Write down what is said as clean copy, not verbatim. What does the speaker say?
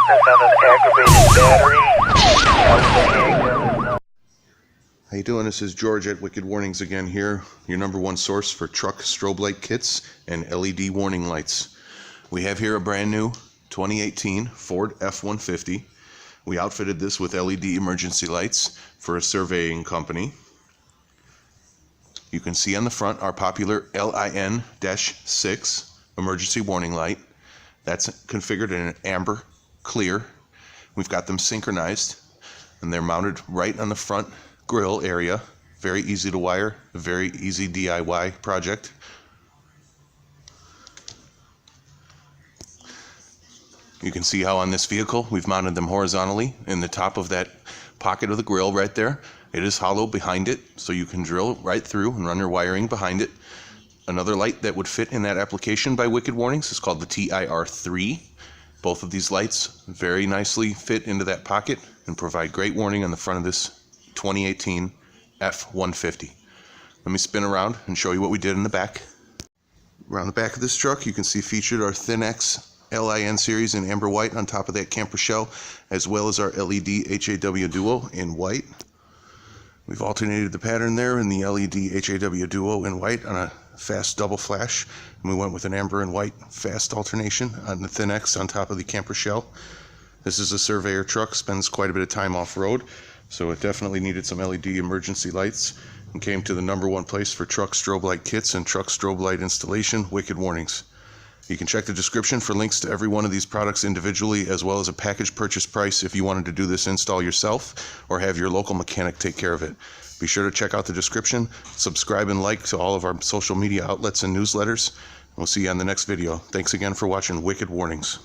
on an aggravated battery. How you doing? This is George at Wicked Warnings again here, your #1 source for truck strobe light kits and LED warning lights. We have here a brand new 2018 Ford F-150. We outfitted this with LED emergency lights for a surveying company. You can see on the front our popular LIN-6 emergency warning light. That's configured in an amber clear. We've got them synchronized and they're mounted right on the front grille area. Very easy to wire, a very easy DIY project. You can see how on this vehicle we've mounted them horizontally in the top of that pocket of the grille right there. It is hollow behind it, so you can drill right through and run your wiring behind it. Another light that would fit in that application by Wicked Warnings is called the TIR3. Both of these lights very nicely fit into that pocket and provide great warning on the front of this 2018 F-150. Let me spin around and show you what we did in the back. Around the back of this truck you can see featured our Thin-X LIN Series in amber white on top of that camper shell, as well as our LED HAW Duo in white. We've alternated the pattern there in the LED HAW Duo in white on a fast double flash, and we went with an amber and white fast alternation on the Thin-X on top of the camper shell. This is a surveyor truck, spends quite a bit of time off-road, so it definitely needed some LED emergency lights and came to the #1 place for truck strobe light kits and truck strobe light installation, Wicked Warnings. You can check the description for links to every one of these products individually, as well as a package purchase price if you wanted to do this install yourself or have your local mechanic take care of it. Be sure to check out the description, subscribe and like to all of our social media outlets and newsletters. We'll see you on the next video. Thanks again for watching Wicked Warnings.